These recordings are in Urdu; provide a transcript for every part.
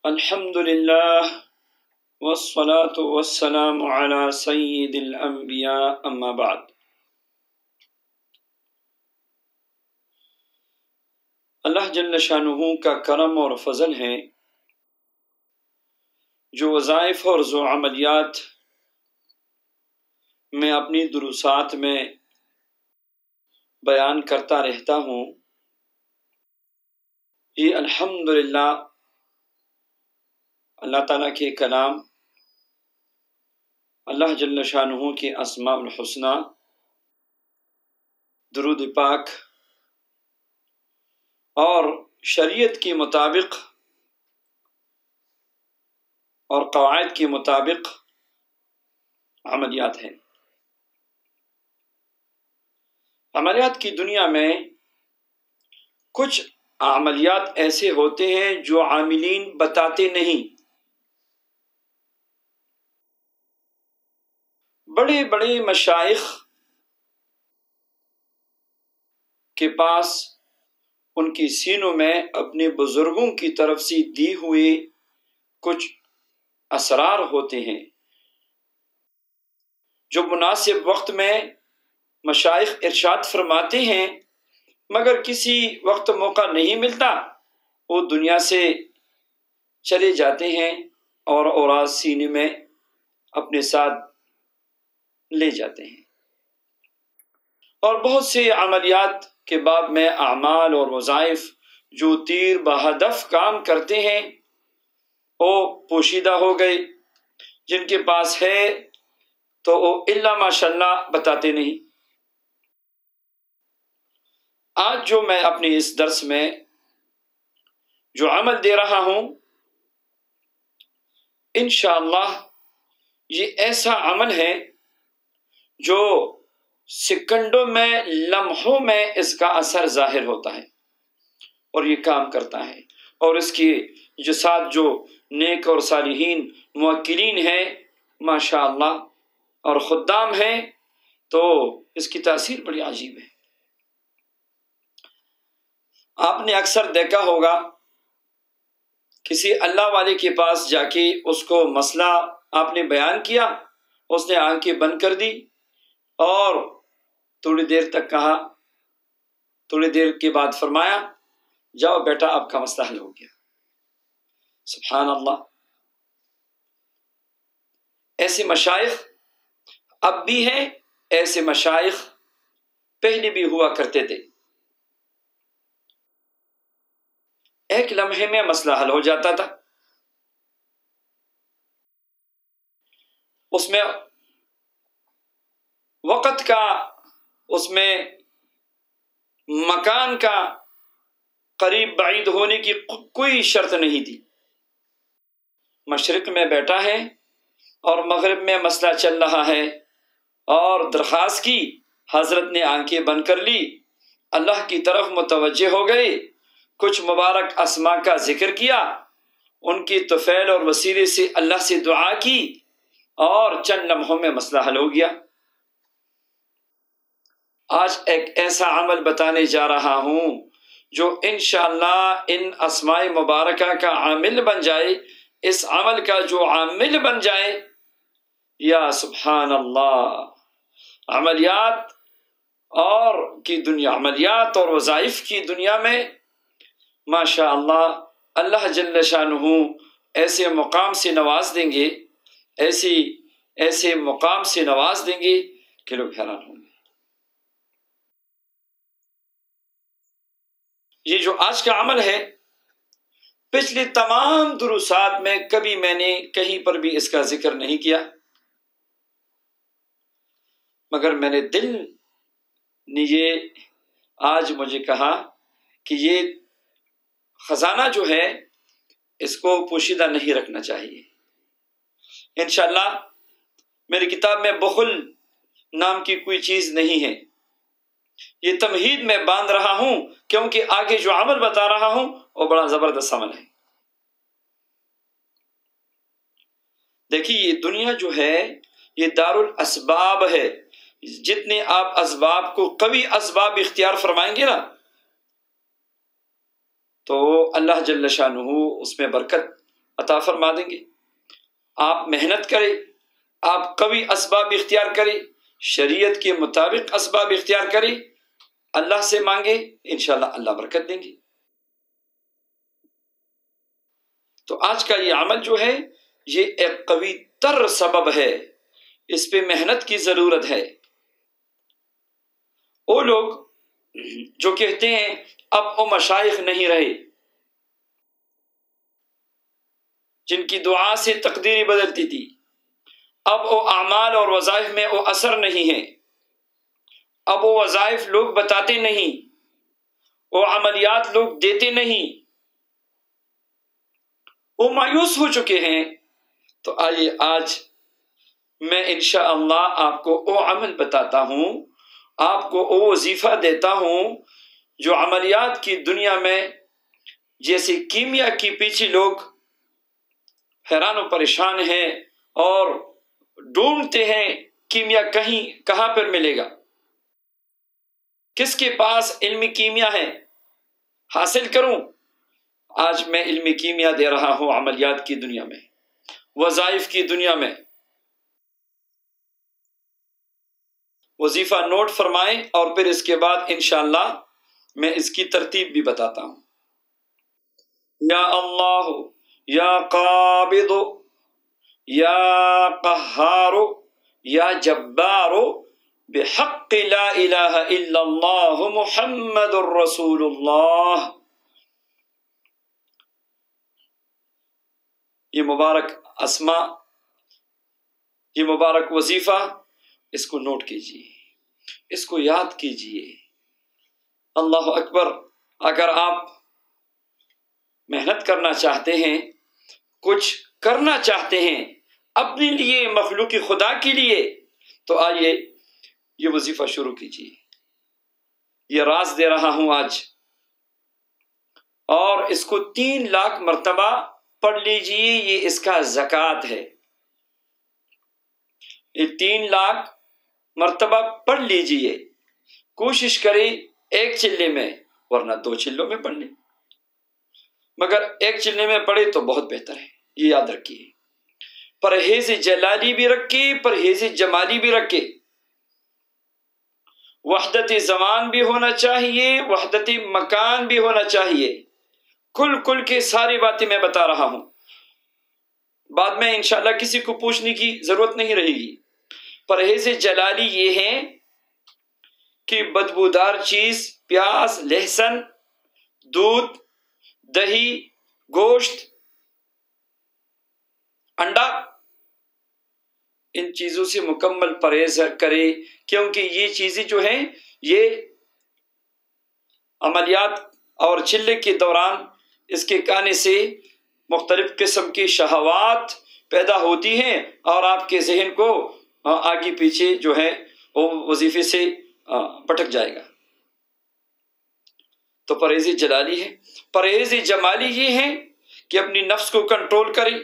الحمد للہ والصلاة والسلام على سید الانبیاء اما بعد۔ اللہ جل شانہ کا کرم اور فضل ہے جو وظائف اور جو عملیات میں اپنی دروسات میں بیان کرتا رہتا ہوں، یہ الحمدللہ اللہ تعالیٰ کے کلام، اللہ جل شانہ کے اسماء الحسنی، درود پاک اور شریعت کے مطابق اور قواعد کے مطابق عملیات ہیں۔ عملیات کی دنیا میں کچھ عملیات ایسے ہوتے ہیں جو عاملین بتاتے نہیں۔ بڑے بڑے مشائخ کے پاس ان کی سینوں میں اپنے بزرگوں کی طرف سے دی ہوئے کچھ اسرار ہوتے ہیں جو مناسب وقت میں مشائخ ارشاد فرماتے ہیں، مگر کسی وقت موقع نہیں ملتا، وہ دنیا سے چلے جاتے ہیں اور اوراد سینے میں اپنے ساتھ لے جاتے ہیں۔ اور بہت سے عملیات کے باب میں اعمال اور وظائف جو تیر بہدف کام کرتے ہیں وہ پوشیدہ ہو گئے، جن کے پاس ہے تو وہ الا ماشاءاللہ بتاتے نہیں۔ آج جو میں اپنے اس درس میں جو عمل دے رہا ہوں، انشاءاللہ یہ ایسا عمل ہے جو سیکنڈوں میں، لمحوں میں اس کا اثر ظاہر ہوتا ہے اور یہ کام کرتا ہے، اور اس کی جو ساتھ جو نیک اور صالحین موکلین ہیں ماشاءاللہ اور خدام ہیں، تو اس کی تاثیر بڑی عجیب ہے۔ آپ نے اکثر دیکھا ہوگا کسی اللہ والے کے پاس جا کے اس کو مسئلہ آپ نے بیان کیا، اس نے آنکھیں بند کر دی اور تھوڑی دیر تک کہا، تھوڑی دیر کے بعد فرمایا جاؤ بیٹا آپ کا مسئلہ حل ہو گیا۔ سبحان اللہ، ایسے مشائخ اب بھی ہیں، ایسے مشائخ پہلے بھی ہوا کرتے تھے۔ ایک لمحے میں مسئلہ حل ہو جاتا تھا، اس میں وقت کا، اس میں مکان کا قریب بعید ہونے کی کوئی شرط نہیں تھی۔ مشرق میں بیٹھا ہے اور مغرب میں مسئلہ چل رہا ہے اور درخواست کی، حضرت نے آنکھیں بند کر لی، اللہ کی طرف متوجہ ہو گئے، کچھ مبارک اسماء کا ذکر کیا، ان کی طفیل اور وسیلے سے اللہ سے دعا کی اور چند لمحوں میں مسئلہ حل ہو گیا۔ آج ایک ایسا عمل بتانے جا رہا ہوں جو انشاءاللہ ان اسماء مبارکہ کا عامل بن جائے، اس عمل کا جو عامل بن جائے، یا سبحان اللہ، عملیات اور کی دنیا، عملیات اور وظائف کی دنیا میں ماشاءاللہ اللہ جل شانہ ایسے مقام سے نواز دیں گے، ایسے مقام سے نواز دیں گے کہ لوگ حیران ہوں گے۔ یہ جو آج کا عمل ہے، پچھلے تمام دروسات میں کبھی میں نے کہیں پر بھی اس کا ذکر نہیں کیا، مگر میں نے دل نے یہ آج مجھے کہا کہ یہ خزانہ جو ہے اس کو پوشیدہ نہیں رکھنا چاہیے۔ انشاءاللہ میری کتاب میں بخل نام کی کوئی چیز نہیں ہے، یہ تمہید میں باندھ رہا ہوں کیونکہ آگے جو عمل بتا رہا ہوں وہ بڑا زبردست عمل ہے۔ دیکھیے یہ دنیا جو ہے یہ دار الاسباب ہے، جتنے آپ اسباب کو، قوی اسباب اختیار فرمائیں گے نا، تو اللہ جل شانہ اس میں برکت عطا فرما دیں گے۔ آپ محنت کریں، آپ قوی اسباب اختیار کریں، شریعت کے مطابق اسباب اختیار کریں، اللہ سے مانگے، انشاءاللہ اللہ برکت دیں گے۔ تو آج کا یہ عمل جو ہے یہ ایک قوی تر سبب ہے، اس پہ محنت کی ضرورت ہے۔ وہ لوگ جو کہتے ہیں اب وہ مشائخ نہیں رہے، جن کی دعا سے تقدیری بدلتی تھی، اب وہ اعمال اور وظائف میں وہ اثر نہیں ہے، اب وہ وظائف لوگ بتاتے نہیں، وہ عملیات لوگ دیتے نہیں، وہ مایوس ہو چکے ہیں، تو آئیے آج میں انشاءاللہ آپ کو وہ عمل بتاتا ہوں، آپ کو وہ وظیفہ دیتا ہوں جو عملیات کی دنیا میں جیسے کیمیا کی پیچھے لوگ حیران و پریشان ہیں اور ڈھونڈتے ہیں کیمیا کہاں پر ملے گا، کس کے پاس علم کیمیا ہے، حاصل کروں۔ آج میں علم کیمیا دے رہا ہوں عملیات کی دنیا میں، وظائف کی دنیا میں۔ وظیفہ نوٹ فرمائیں اور پھر اس کے بعد انشاءاللہ میں اس کی ترتیب بھی بتاتا ہوں۔ یا اللہ یا قابض یا قہار یا جبار بحق لا الہ الا اللہ محمد الرسول اللہ۔ یہ مبارک اسما، یہ مبارک وظیفہ، اس کو نوٹ کیجئے، اس کو یاد کیجئے۔ اللہ اکبر۔ اگر آپ محنت کرنا چاہتے ہیں، کچھ کرنا چاہتے ہیں اپنے لیے، مخلوق خدا کے لیے، تو آئیے یہ وظیفہ شروع کیجئے۔ یہ راز دے رہا ہوں آج، اور اس کو 3 لاکھ مرتبہ پڑھ لیجئے، یہ اس کا زکوٰۃ ہے۔ یہ 3 لاکھ مرتبہ پڑھ لیجئے، کوشش کریں ایک چلے میں، ورنہ 2 چلوں میں پڑھ لیں، مگر ایک چلے میں پڑھے تو بہت بہتر ہے، یہ یاد رکھیے۔ پرہیز جلالی بھی رکھے، پرہیز جمالی بھی رکھے، وحدت زمان بھی ہونا چاہیے، وحدت مکان بھی ہونا چاہیے، کل کے ساری باتیں میں بتا رہا ہوں، بعد میں انشاءاللہ کسی کو پوچھنے کی ضرورت نہیں رہے گی۔ پرہیز جلالی یہ ہے کہ بدبودار چیز، پیاز، لہسن، دودھ، دہی، گوشت، انڈا، ان چیزوں سے مکمل پرہیز کرے، کیونکہ یہ چیزیں جو ہیں یہ عملیات اور چلے کے دوران اس کے کھانے سے مختلف قسم کی شہوات پیدا ہوتی ہیں اور آپ کے ذہن کو آگے پیچھے جو ہے وہ وظیفے سے بھٹک جائے گا۔ تو پرہیز جلالی ہے۔ پرہیز جمالی یہ ہے کہ اپنی نفس کو کنٹرول کرے،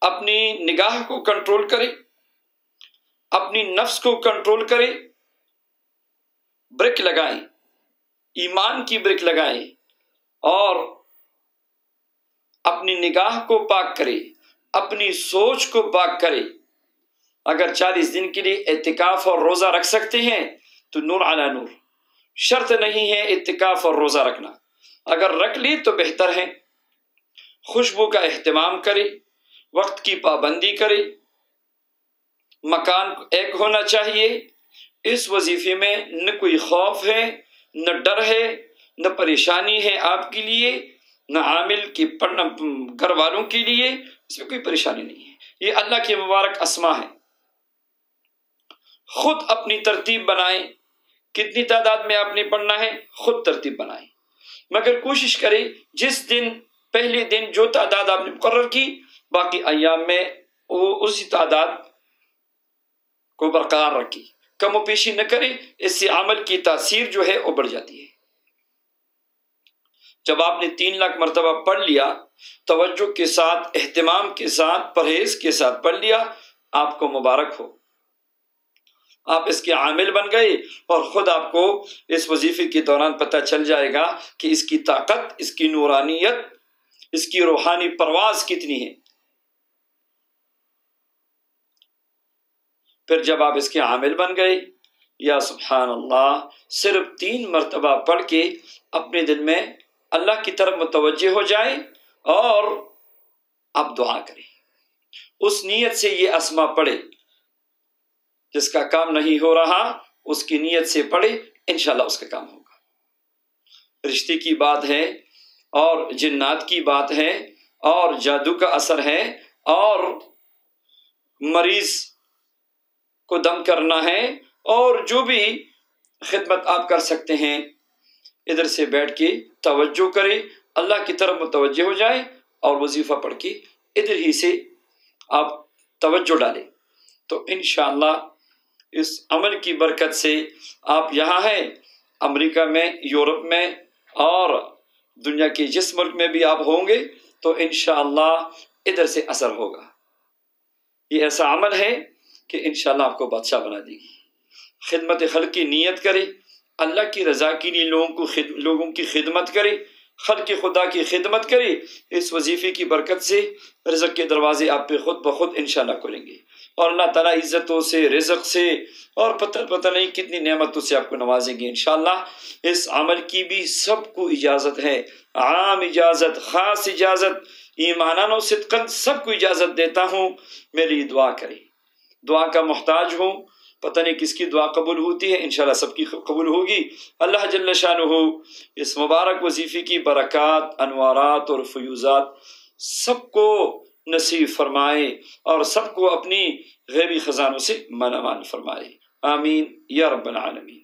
اپنی نگاہ کو کنٹرول کرے، اپنی نفس کو کنٹرول کرے، بریک لگائیں، ایمان کی بریک لگائیں، اور اپنی نگاہ کو پاک کرے، اپنی سوچ کو پاک کرے۔ اگر 40 دن کے لیے اعتکاف اور روزہ رکھ سکتے ہیں تو نور علی نور، شرط نہیں ہے اعتکاف اور روزہ رکھنا، اگر رکھ لی تو بہتر ہے۔ خوشبو کا اہتمام کرے، وقت کی پابندی کرے، مکان ایک ہونا چاہیے۔ اس وظیفے میں نہ کوئی خوف ہے، نہ ڈر ہے، نہ پریشانی ہے آپ کے لیے، نہ عامل کی گھر والوں کے لیے، اس میں کوئی پریشانی نہیں ہے۔ یہ اللہ کے مبارک اسما ہے۔ خود اپنی ترتیب بنائیں، کتنی تعداد میں آپ نے پڑھنا ہے خود ترتیب بنائیں، مگر کوشش کریں جس دن پہلے دن جو تعداد آپ نے مقرر کی باقی ایام میں وہ اسی تعداد کو برقرار رکھی، کم و بیشی نہ کریں، اس سے عمل کی تاثیر جو ہے وہ بڑھ جاتی ہے۔ جب آپ نے 3 لاکھ مرتبہ پڑھ لیا، توجہ کے ساتھ، اہتمام کے ساتھ، پرہیز کے ساتھ پڑھ لیا، آپ کو مبارک ہو، آپ اس کے عامل بن گئے، اور خود آپ کو اس وظیفے کے دوران پتہ چل جائے گا کہ اس کی طاقت، اس کی نورانیت، اس کی روحانی پرواز کتنی ہے۔ پھر جب آپ اس کے عامل بن گئے، یا سبحان اللہ، صرف 3 مرتبہ پڑھ کے اپنے دل میں اللہ کی طرف متوجہ ہو جائیں اور آپ دعا کریں، اس نیت سے یہ اسما پڑھے۔ جس کا کام نہیں ہو رہا اس کی نیت سے پڑھے، انشاءاللہ اس کا کام ہوگا۔ رشتے کی بات ہے اور جنات کی بات ہے اور جادو کا اثر ہے اور مریض کو دم کرنا ہے، اور جو بھی خدمت آپ کر سکتے ہیں، ادھر سے بیٹھ کے توجہ کریں، اللہ کی طرف متوجہ ہو جائیں اور وظیفہ پڑھ کے ادھر ہی سے آپ توجہ ڈالیں، تو انشاءاللہ اس عمل کی برکت سے آپ یہاں ہیں، امریکہ میں، یورپ میں اور دنیا کے جس ملک میں بھی آپ ہوں گے تو انشاءاللہ ادھر سے اثر ہوگا۔ یہ ایسا عمل ہے کہ انشاءاللہ آپ کو بادشاہ بنا دے گی۔ خدمت خلق کی نیت کرے، اللہ کی رضا کے لیے لوگوں کی خدمت کرے، خلق خدا کی خدمت کرے، اس وظیفے کی برکت سے رزق کے دروازے آپ پہ خود بخود انشاءاللہ کھلیں گے، اور اللہ تعالیٰ عزتوں سے، رزق سے اور پتہ نہیں کتنی نعمتوں سے آپ کو نوازیں گے انشاءاللہ۔ اس عمل کی بھی سب کو اجازت ہے، عام اجازت، خاص اجازت، ایماناً و صدقاً سب کو اجازت دیتا ہوں، میری دعا کریں۔ دعا کا محتاج ہوں، پتہ نہیں کس کی دعا قبول ہوتی ہے، انشاءاللہ سب کی قبول ہوگی۔ اللہ جل شانہ اس مبارک وظیفے کی برکات، انوارات اور فیوزات سب کو نصیب فرمائے اور سب کو اپنی غیبی خزانوں سے مالا مال فرمائے، آمین یا رب العالمین۔